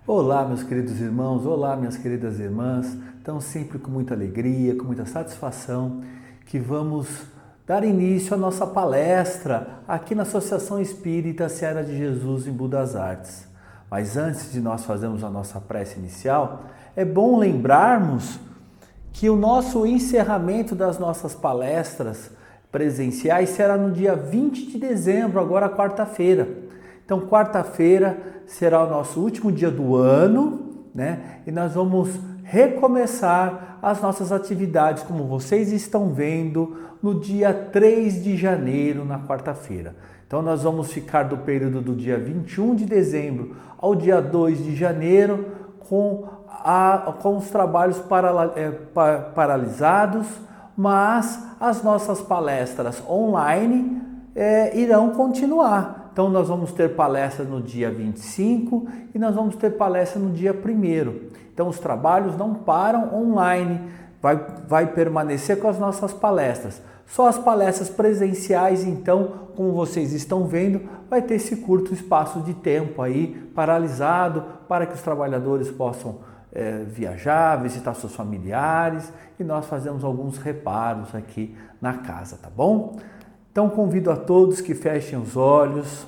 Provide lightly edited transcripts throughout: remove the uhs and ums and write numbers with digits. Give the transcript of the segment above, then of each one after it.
Olá, meus queridos irmãos, olá, minhas queridas irmãs. Então, sempre com muita alegria, com muita satisfação, que vamos dar início à nossa palestra aqui na Associação Espírita Seara de Jesus em Budas Artes. Mas antes de nós fazermos a nossa prece inicial, é bom lembrarmos que o nosso encerramento das nossas palestras presenciais será no dia 20 de dezembro, agora quarta-feira. Então, quarta-feira será o nosso último dia do ano, né? E nós vamos recomeçar as nossas atividades, como vocês estão vendo, no dia 3 de janeiro, na quarta-feira. Então, nós vamos ficar do período do dia 21 de dezembro ao dia 2 de janeiro com os trabalhos paralisados, mas as nossas palestras online irão continuar. Então, nós vamos ter palestra no dia 25 e nós vamos ter palestra no dia 1º. Então, os trabalhos não param online, vai permanecer com as nossas palestras. Só as palestras presenciais, então, como vocês estão vendo, vai ter esse curto espaço de tempo aí paralisado para que os trabalhadores possam viajar, visitar seus familiares e nós fazemos alguns reparos aqui na casa, tá bom? Então convido a todos que fechem os olhos,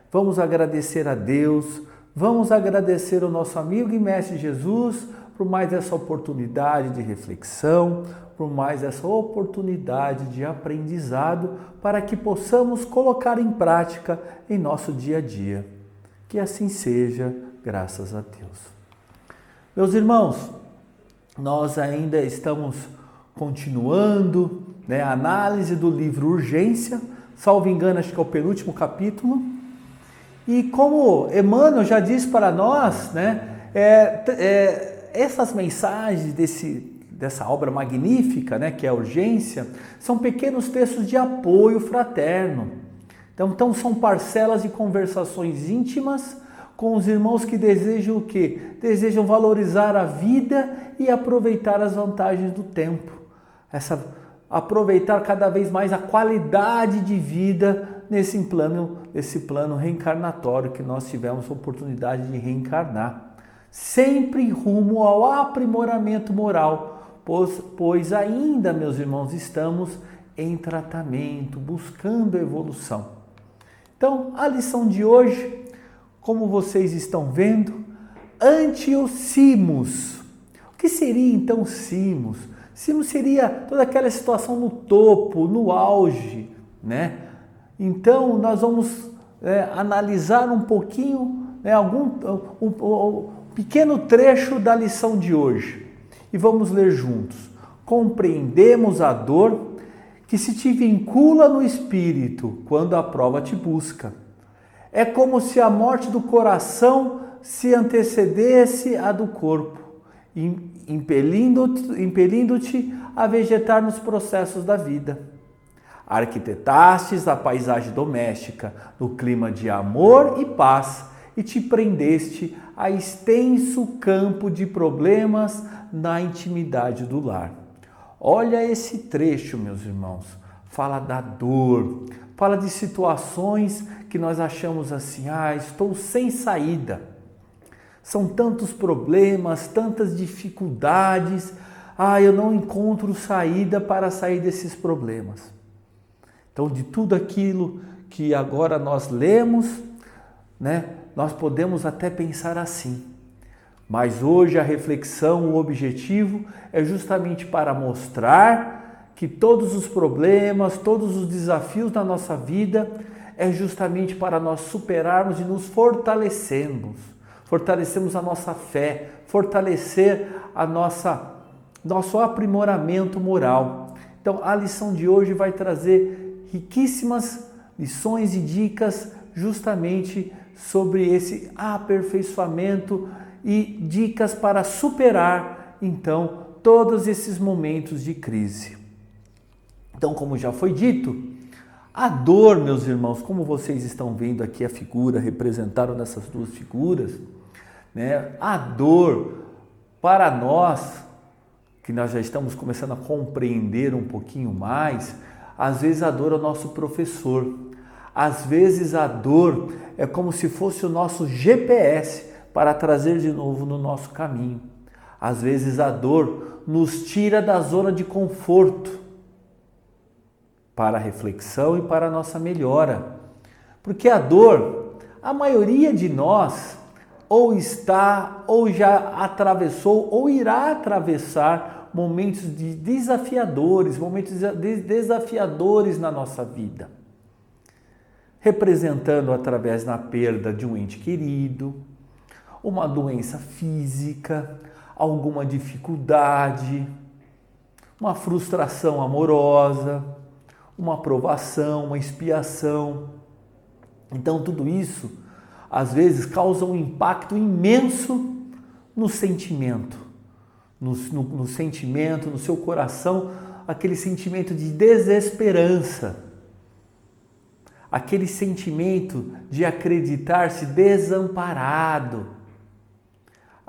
vamos agradecer a Deus, vamos agradecer ao nosso amigo e mestre Jesus por mais essa oportunidade de reflexão, por mais essa oportunidade de aprendizado para que possamos colocar em prática em nosso dia a dia. Que assim seja, graças a Deus. Meus irmãos, nós ainda estamos continuando a análise do livro Urgência, salvo engano, acho que é o penúltimo capítulo. E como Emmanuel já disse para nós, essas mensagens dessa obra magnífica, que é a Urgência, são pequenos textos de apoio fraterno. Então são parcelas de conversações íntimas com os irmãos que desejam o quê? Desejam valorizar a vida e aproveitar as vantagens do tempo. Aproveitar cada vez mais a qualidade de vida nesse plano reencarnatório que nós tivemos a oportunidade de reencarnar. Sempre rumo ao aprimoramento moral, pois ainda, meus irmãos, estamos em tratamento, buscando a evolução. Então, a lição de hoje, como vocês estão vendo, ante os cimos. O que seria então cimos? Cimos seria toda aquela situação no topo, no auge, Então, nós vamos analisar um pouquinho, um pequeno trecho da lição de hoje. E vamos ler juntos. Compreendemos a dor que se te vincula no espírito quando a prova te busca. É como se a morte do coração se antecedesse à do corpo, impelindo-te a vegetar nos processos da vida. Arquitetastes a paisagem doméstica no clima de amor e paz e te prendeste a extenso campo de problemas na intimidade do lar. Olha esse trecho, meus irmãos, fala da dor, fala de situações que nós achamos assim, estou sem saída. São tantos problemas, tantas dificuldades, eu não encontro saída para sair desses problemas. Então, de tudo aquilo que agora nós lemos, nós podemos até pensar assim. Mas hoje a reflexão, o objetivo é justamente para mostrar que todos os problemas, todos os desafios da nossa vida é justamente para nós superarmos e nos fortalecermos a nossa fé, fortalecer nosso aprimoramento moral. Então, a lição de hoje vai trazer riquíssimas lições e dicas justamente sobre esse aperfeiçoamento e dicas para superar, então, todos esses momentos de crise. Então, como já foi dito, a dor, meus irmãos, como vocês estão vendo aqui a figura, representaram nessas duas figuras, a dor, para nós, que nós já estamos começando a compreender um pouquinho mais, às vezes a dor é o nosso professor, às vezes a dor é como se fosse o nosso GPS para trazer de novo no nosso caminho. Às vezes a dor nos tira da zona de conforto para a reflexão e para a nossa melhora. Porque a dor, a maioria de nós ou está, ou já atravessou, ou irá atravessar momentos desafiadores na nossa vida. Representando através da perda de um ente querido, uma doença física, alguma dificuldade, uma frustração amorosa, uma provação, uma expiação. Então tudo isso, às vezes, causa um impacto imenso no sentimento, no sentimento, no seu coração, aquele sentimento de desesperança, aquele sentimento de acreditar-se desamparado.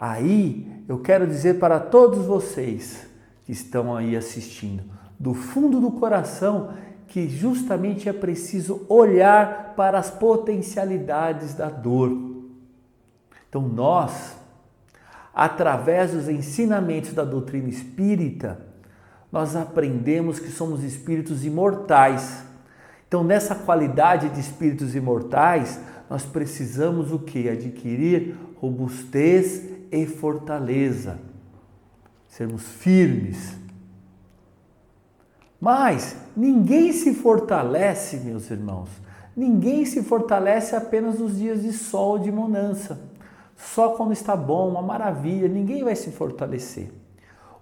Aí eu quero dizer para todos vocês que estão aí assistindo, do fundo do coração, que justamente é preciso olhar para as potencialidades da dor. Então nós, através dos ensinamentos da doutrina espírita, nós aprendemos que somos espíritos imortais. Então nessa qualidade de espíritos imortais, nós precisamos o quê? Adquirir robustez e fortaleza. Sermos firmes. Mas ninguém se fortalece, meus irmãos, ninguém se fortalece apenas nos dias de sol, de bonança. Só quando está bom, uma maravilha, ninguém vai se fortalecer.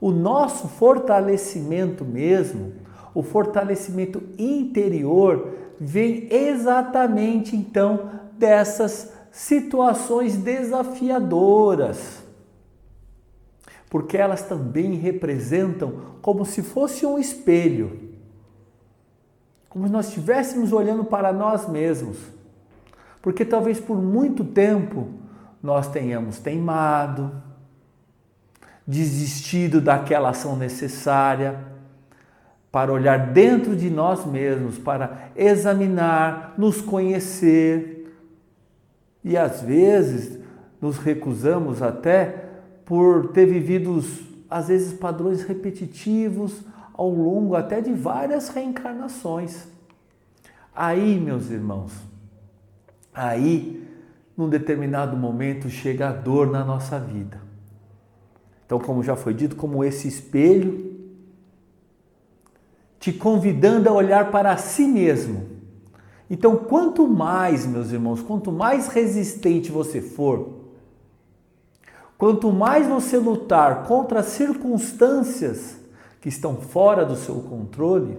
O nosso fortalecimento mesmo, o fortalecimento interior, vem exatamente então dessas situações desafiadoras. Porque elas também representam como se fosse um espelho, como se nós estivéssemos olhando para nós mesmos, porque talvez por muito tempo nós tenhamos teimado, desistido daquela ação necessária, para olhar dentro de nós mesmos, para examinar, nos conhecer, e às vezes nos recusamos até por ter vivido, às vezes, padrões repetitivos ao longo até de várias reencarnações. Aí, meus irmãos, aí, num determinado momento, chega a dor na nossa vida. Então, como já foi dito, como esse espelho, te convidando a olhar para si mesmo. Então, quanto mais, meus irmãos, quanto mais resistente você for, quanto mais você lutar contra as circunstâncias que estão fora do seu controle,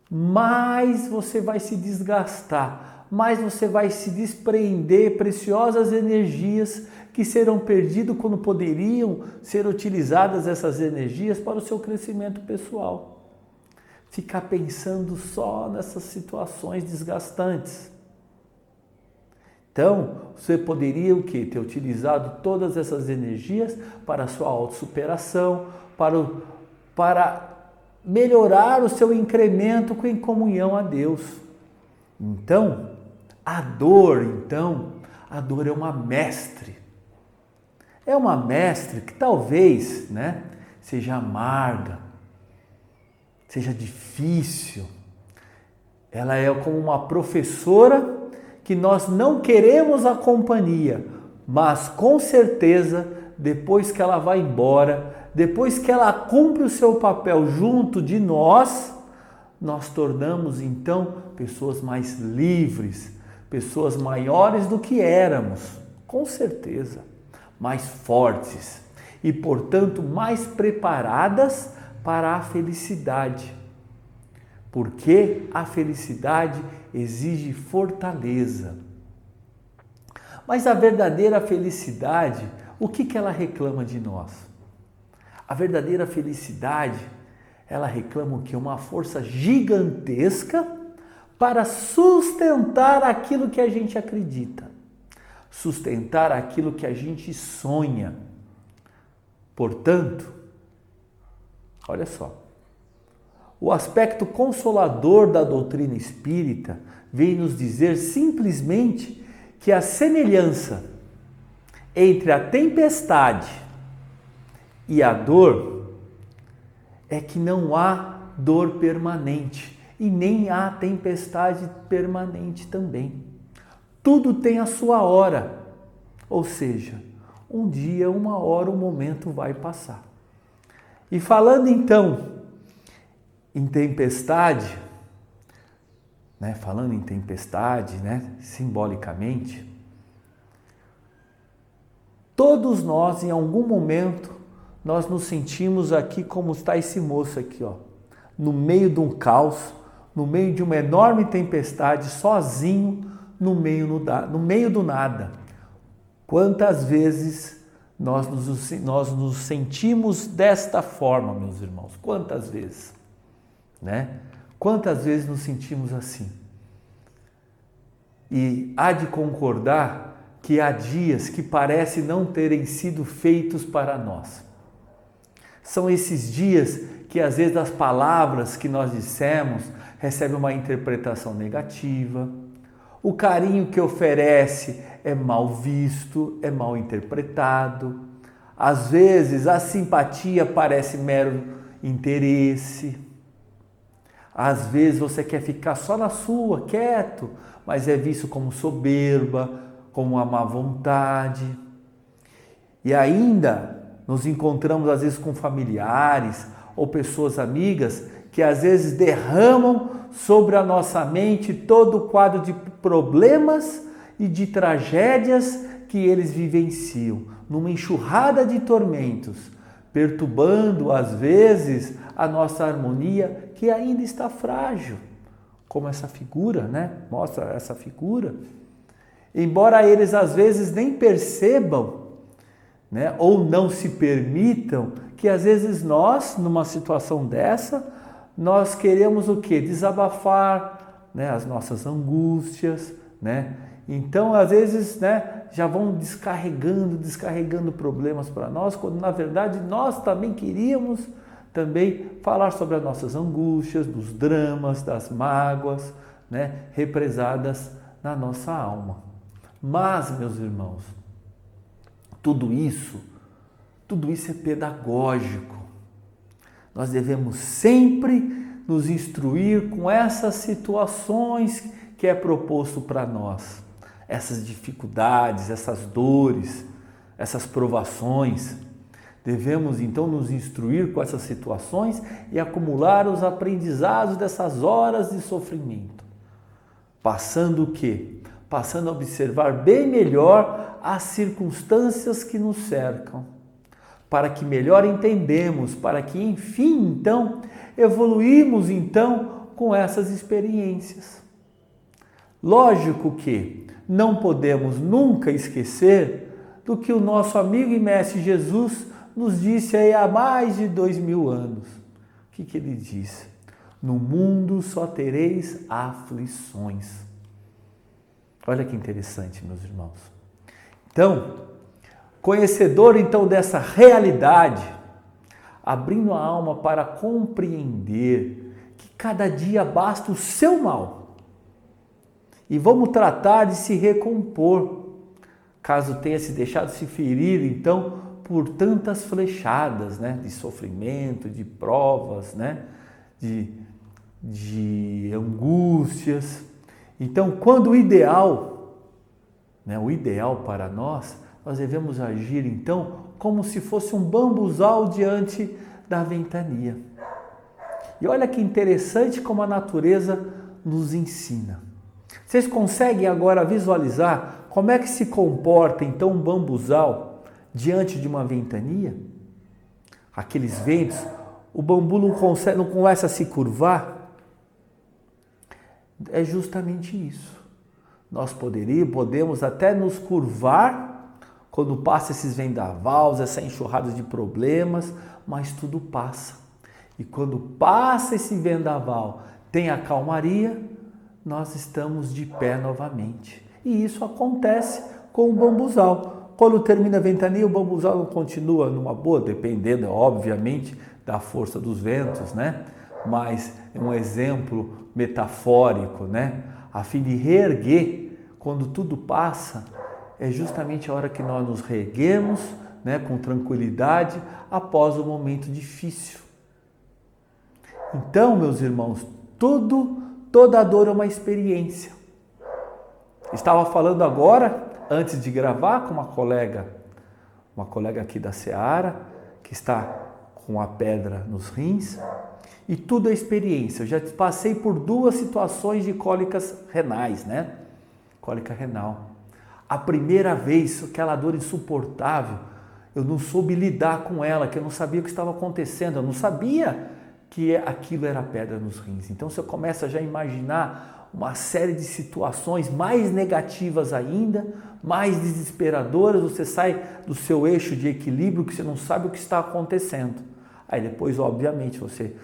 mais você vai se desgastar, mais você vai se despreender preciosas energias que serão perdidas quando poderiam ser utilizadas essas energias para o seu crescimento pessoal. Ficar pensando só nessas situações desgastantes. Então, você poderia o quê? Ter utilizado todas essas energias para a sua autossuperação, para melhorar o seu incremento em comunhão a Deus. Então, a dor é uma mestre. É uma mestre que talvez, seja amarga, seja difícil. Ela é como uma professora que nós não queremos a companhia, mas com certeza, depois que ela vai embora, depois que ela cumpre o seu papel junto de nós, nós tornamos então pessoas mais livres, pessoas maiores do que éramos, com certeza, mais fortes e, portanto, mais preparadas para a felicidade. Porque a felicidade exige fortaleza. Mas a verdadeira felicidade, o que ela reclama de nós? A verdadeira felicidade, ela reclama o quê? Uma força gigantesca para sustentar aquilo que a gente acredita, sustentar aquilo que a gente sonha. Portanto, olha só, o aspecto consolador da doutrina espírita vem nos dizer simplesmente que a semelhança entre a tempestade e a dor é que não há dor permanente e nem há tempestade permanente também. Tudo tem a sua hora, ou seja, um dia, uma hora, um momento vai passar. E falando então em tempestade, simbolicamente, todos nós, em algum momento, nós nos sentimos aqui como está esse moço aqui, ó, no meio de um caos, no meio de uma enorme tempestade, sozinho, no meio do nada. Quantas vezes nós nos sentimos desta forma, meus irmãos? Quantas vezes? Né? Quantas vezes nos sentimos assim? E há de concordar que há dias que parecem não terem sido feitos para nós. São esses dias que às vezes as palavras que nós dissemos recebem uma interpretação negativa, o carinho que oferece é mal visto, é mal interpretado, às vezes a simpatia parece mero interesse, às vezes você quer ficar só na sua, quieto, mas é visto como soberba, como uma má vontade. E ainda nos encontramos às vezes com familiares ou pessoas amigas que às vezes derramam sobre a nossa mente todo o quadro de problemas e de tragédias que eles vivenciam, numa enxurrada de tormentos, perturbando às vezes a nossa harmonia que ainda está frágil, como essa figura, né? Mostra essa figura. Embora eles às vezes nem percebam, né? Ou não se permitam, que às vezes nós, numa situação dessa, nós queremos o quê? Desabafar, né? As nossas angústias, né? Então, às vezes, né, já vão descarregando problemas para nós, quando na verdade nós também queríamos também falar sobre as nossas angústias, dos dramas, das mágoas, né, represadas na nossa alma. Mas, meus irmãos, tudo isso é pedagógico. Nós devemos sempre nos instruir com essas situações que é proposto para nós. Essas dificuldades, essas dores, essas provações. Devemos então nos instruir com essas situações e acumular os aprendizados dessas horas de sofrimento. Passando o quê? Passando a observar bem melhor as circunstâncias que nos cercam, para que melhor entendemos, para que enfim então evoluímos então com essas experiências. Lógico que não podemos nunca esquecer do que o nosso amigo e mestre Jesus nos disse aí há mais de 2000 anos. O que ele diz? No mundo só tereis aflições. Olha que interessante, meus irmãos. Então, conhecedor então dessa realidade, abrindo a alma para compreender que cada dia basta o seu mal. E vamos tratar de se recompor, caso tenha se deixado se ferir, então, por tantas flechadas, né, de sofrimento, de provas, né, de angústias. Então, quando o ideal para nós devemos agir, então, como se fosse um bambuzal diante da ventania. E olha que interessante como a natureza nos ensina. Vocês conseguem agora visualizar como é que se comporta então um bambuzal diante de uma ventania? Aqueles ventos, o bambu não começa a se curvar? É justamente isso. Nós podemos até nos curvar quando passa esses vendavais, essa enxurrada de problemas, mas tudo passa. E quando passa esse vendaval, tem a calmaria, nós estamos de pé novamente. E isso acontece com o bambuzal. Quando termina a ventania, o bambuzal não continua numa boa, dependendo, obviamente, da força dos ventos, né? Mas é um exemplo metafórico, né? A fim de reerguer, quando tudo passa, é justamente a hora que nós nos reerguemos, né, com tranquilidade após o momento difícil. Então, meus irmãos, toda dor é uma experiência. Estava falando agora, antes de gravar, com uma colega aqui da Seara, que está com a pedra nos rins, e tudo é experiência. Eu já passei por 2 situações de cólicas renais, né? Cólica renal. A primeira vez, aquela dor insuportável, eu não soube lidar com ela, que eu não sabia o que estava acontecendo, eu não sabia que aquilo era pedra nos rins. Então você começa já a imaginar uma série de situações mais negativas ainda, mais desesperadoras, você sai do seu eixo de equilíbrio, que você não sabe o que está acontecendo. Aí depois, obviamente, você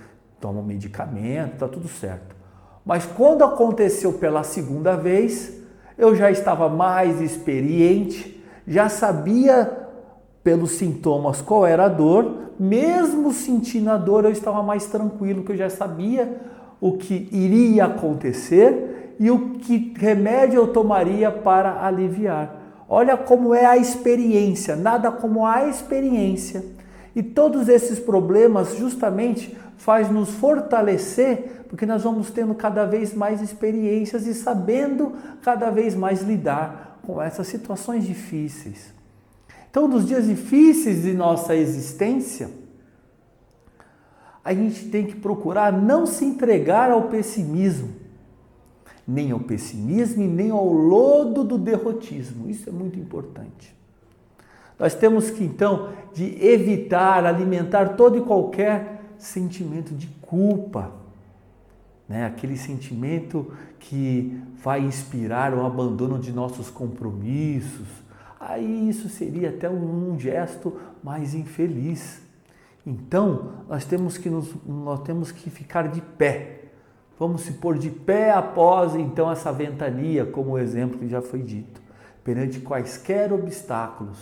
toma um medicamento, está tudo certo. Mas quando aconteceu pela segunda vez, eu já estava mais experiente, já sabia pelos sintomas qual era a dor, mesmo sentindo a dor eu estava mais tranquilo, que eu já sabia o que iria acontecer e o que remédio eu tomaria para aliviar. Olha como é a experiência, nada como a experiência. E todos esses problemas justamente faz nos fortalecer, porque nós vamos tendo cada vez mais experiências e sabendo cada vez mais lidar com essas situações difíceis. Então, nos dias difíceis de nossa existência, a gente tem que procurar não se entregar ao pessimismo, nem ao pessimismo e nem ao lodo do derrotismo. Isso é muito importante. Nós temos que, então, de evitar, alimentar todo e qualquer sentimento de culpa, né? Aquele sentimento que vai inspirar o abandono de nossos compromissos. Aí isso seria até um gesto mais infeliz. Então, nós temos que ficar de pé. Vamos se pôr de pé após, então, essa ventania, como o exemplo que já foi dito, perante quaisquer obstáculos.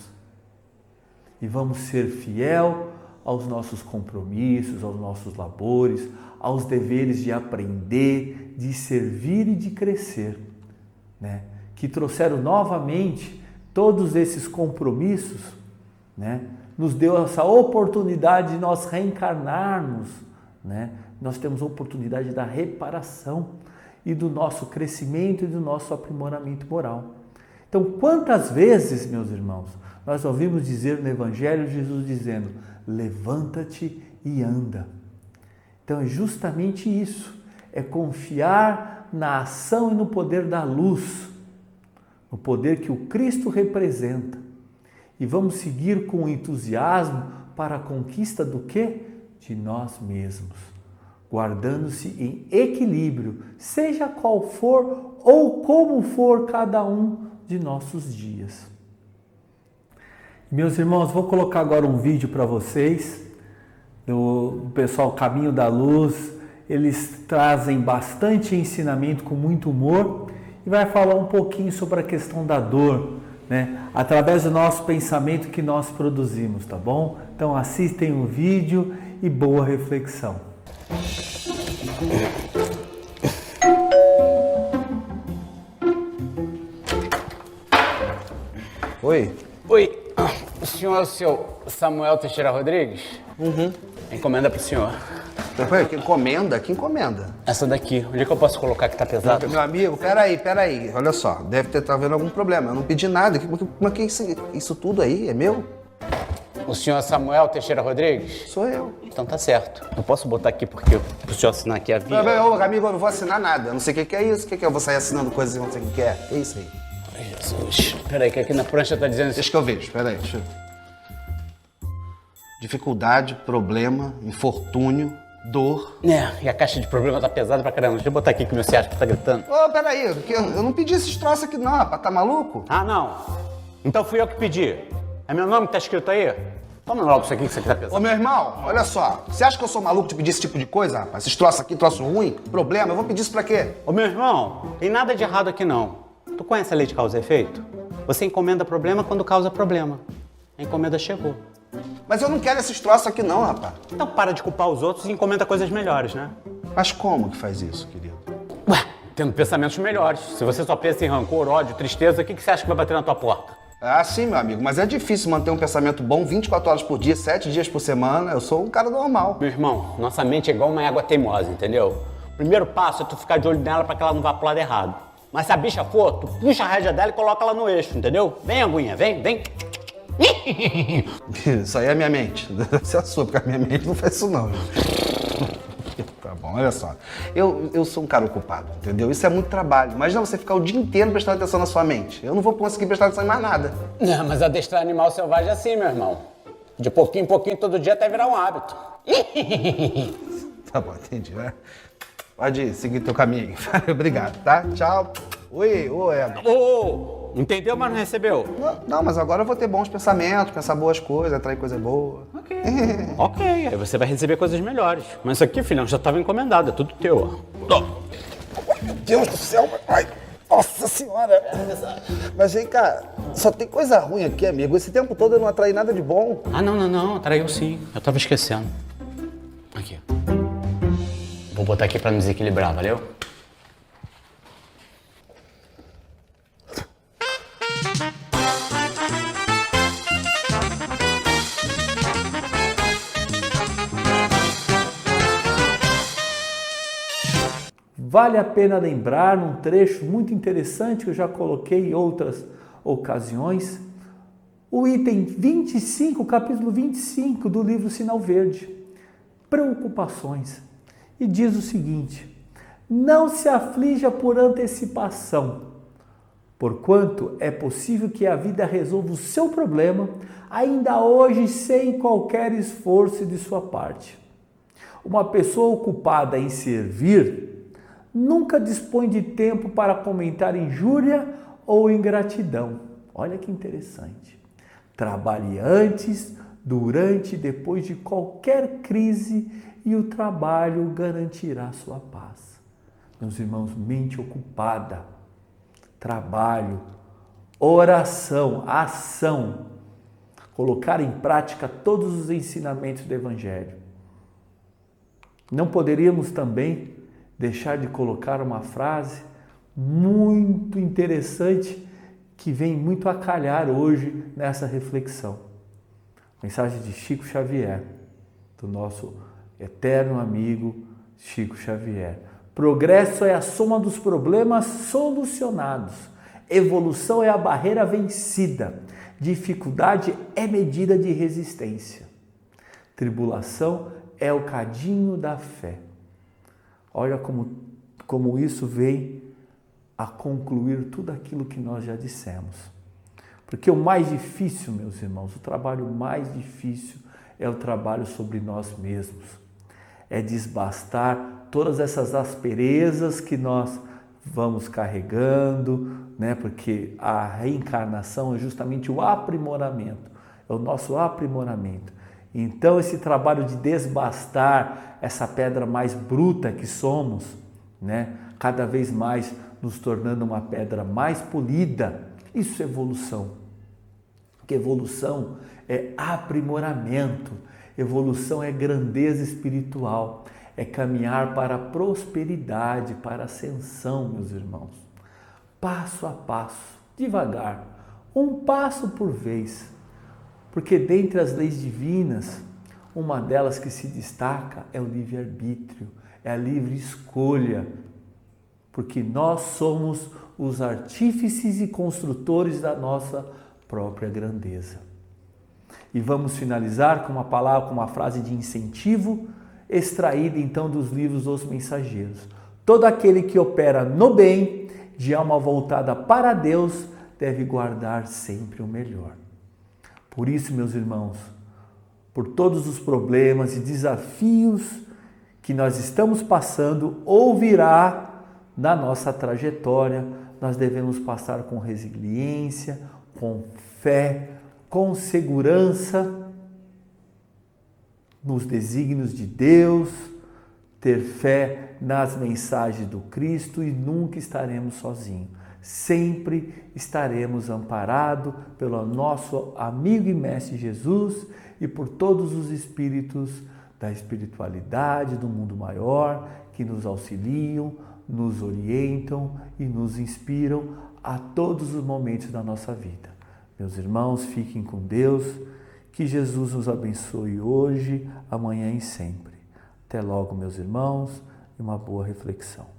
E vamos ser fiel aos nossos compromissos, aos nossos labores, aos deveres de aprender, de servir e de crescer, né? Que trouxeram novamente todos esses compromissos, né? Nos deu essa oportunidade de nós reencarnarmos, né? Nós temos a oportunidade da reparação e do nosso crescimento e do nosso aprimoramento moral. Então, quantas vezes, meus irmãos, nós ouvimos dizer no Evangelho Jesus dizendo: levanta-te e anda. Então é justamente isso, é confiar na ação e no poder da luz, no poder que o Cristo representa. E vamos seguir com entusiasmo para a conquista do quê? De nós mesmos, guardando-se em equilíbrio, seja qual for ou como for cada um de nossos dias. Meus irmãos, vou colocar agora um vídeo para vocês, do pessoal Caminho da Luz. Eles trazem bastante ensinamento com muito humor e vai falar um pouquinho sobre a questão da dor, né? Através do nosso pensamento que nós produzimos, tá bom? Então assistem o vídeo e boa reflexão. Oi. Oi, o senhor é o seu Samuel Teixeira Rodrigues? Uhum. Encomenda pro senhor. Ué, que encomenda? Que encomenda? Essa daqui, onde é que eu posso colocar que tá pesado? Meu amigo, peraí. Olha só, deve ter tá havendo algum problema. Eu não pedi nada. Como é que isso tudo aí é meu? O senhor é Samuel Teixeira Rodrigues? Sou eu. Então tá certo. Eu posso botar aqui porque pro senhor assinar aqui a via? Ô, amigo, eu não vou assinar nada. Eu não sei o que é isso. O que é? Eu vou sair assinando coisas que eu não sei o que é. Que é isso aí? Ai, Jesus. Peraí, que aqui na prancha tá dizendo... Deixa que eu vejo, peraí. Deixa eu... Dificuldade, problema, infortúnio, dor. E a caixa de problema tá pesada pra caramba. Deixa eu botar aqui que o meu ciático tá gritando. Ô, peraí, eu não pedi esses troços aqui não, rapaz. Tá maluco? Ah, não. Então fui eu que pedi. É meu nome que tá escrito aí? Toma logo isso aqui que isso aqui tá pesado. Ô, meu irmão, olha só. Você acha que eu sou maluco de pedir esse tipo de coisa, rapaz? Esses troços aqui, troço ruim, problema, eu vou pedir isso pra quê? Ô, meu irmão, tem nada de errado aqui não. Tu conhece a lei de causa e efeito? Você encomenda problema quando causa problema. A encomenda chegou. Mas eu não quero esses troços aqui não, rapaz. Então para de culpar os outros e encomenda coisas melhores, né? Mas como que faz isso, querido? Ué, tendo pensamentos melhores. Se você só pensa em rancor, ódio, tristeza, o que você acha que vai bater na tua porta? Ah, sim, meu amigo, mas é difícil manter um pensamento bom 24 horas por dia, 7 dias por semana. Eu sou um cara normal. Meu irmão, nossa mente é igual uma égua teimosa, entendeu? O primeiro passo é tu ficar de olho nela pra que ela não vá pro lado errado. Mas se a bicha for, tu puxa a rédea dela e coloca ela no eixo, entendeu? Vem, aguinha, vem. Isso aí é a minha mente. Deve ser a sua, porque a minha mente não faz isso não. Tá bom, olha só. Eu sou um cara ocupado, entendeu? Isso é muito trabalho. Imagina você ficar o dia inteiro prestando atenção na sua mente. Eu não vou conseguir prestar atenção em mais nada. Não, mas adestrar animal selvagem é assim, meu irmão. De pouquinho em pouquinho, todo dia até virar um hábito. Tá bom, entendi, né? Pode seguir teu caminho. Obrigado, tá? Tchau. Oi, Edson. Entendeu, mas não recebeu? Não, mas agora eu vou ter bons pensamentos, pensar boas coisas, atrair coisa boa. Ok, aí você vai receber coisas melhores. Mas isso aqui, filhão, já estava encomendado, é tudo teu, ó. Meu Deus do céu, ai, nossa senhora. Mas vem cá, só tem coisa ruim aqui, amigo. Esse tempo todo eu não atraí nada de bom. Ah, não, atraiu sim. Eu tava esquecendo. Aqui. Vou botar aqui pra nos equilibrar, valeu? Vale a pena lembrar um trecho muito interessante que eu já coloquei em outras ocasiões, o item 25, capítulo 25 do livro Sinal Verde, preocupações. E diz o seguinte: não se aflija por antecipação, porquanto é possível que a vida resolva o seu problema ainda hoje sem qualquer esforço de sua parte. Uma pessoa ocupada em servir nunca dispõe de tempo para comentar injúria ou ingratidão. Olha que interessante. Trabalhe antes, durante e depois de qualquer crise e o trabalho garantirá sua paz. Meus irmãos, mente ocupada, trabalho, oração, ação, colocar em prática todos os ensinamentos do Evangelho. Não poderíamos também deixar de colocar uma frase muito interessante que vem muito a calhar hoje nessa reflexão. Mensagem de Chico Xavier, do nosso eterno amigo Chico Xavier. Progresso é a soma dos problemas solucionados. Evolução é a barreira vencida. Dificuldade é medida de resistência. Tribulação é o cadinho da fé. Olha como isso vem a concluir tudo aquilo que nós já dissemos. Porque o mais difícil, meus irmãos, o trabalho mais difícil é o trabalho sobre nós mesmos. É desbastar todas essas asperezas que nós vamos carregando, né? Porque a reencarnação é justamente o aprimoramento, é o nosso aprimoramento. Então, esse trabalho de desbastar essa pedra mais bruta que somos, né? Cada vez mais nos tornando uma pedra mais polida, isso é evolução. Porque evolução é aprimoramento, evolução é grandeza espiritual, é caminhar para a prosperidade, para a ascensão, meus irmãos. Passo a passo, devagar, um passo por vez. Porque dentre as leis divinas, uma delas que se destaca é o livre-arbítrio, é a livre escolha. Porque nós somos os artífices e construtores da nossa própria grandeza. E vamos finalizar com uma palavra, com uma frase de incentivo, extraída então dos livros dos mensageiros. Todo aquele que opera no bem, de alma voltada para Deus, deve guardar sempre o melhor. Por isso, meus irmãos, por todos os problemas e desafios que nós estamos passando ou virá na nossa trajetória, nós devemos passar com resiliência, com fé, com segurança nos desígnios de Deus, ter fé nas mensagens do Cristo e nunca estaremos sozinhos. Sempre estaremos amparados pelo nosso amigo e mestre Jesus e por todos os espíritos da espiritualidade, do mundo maior, que nos auxiliam, nos orientam e nos inspiram a todos os momentos da nossa vida. Meus irmãos, fiquem com Deus, que Jesus nos abençoe hoje, amanhã e sempre. Até logo, meus irmãos, e uma boa reflexão.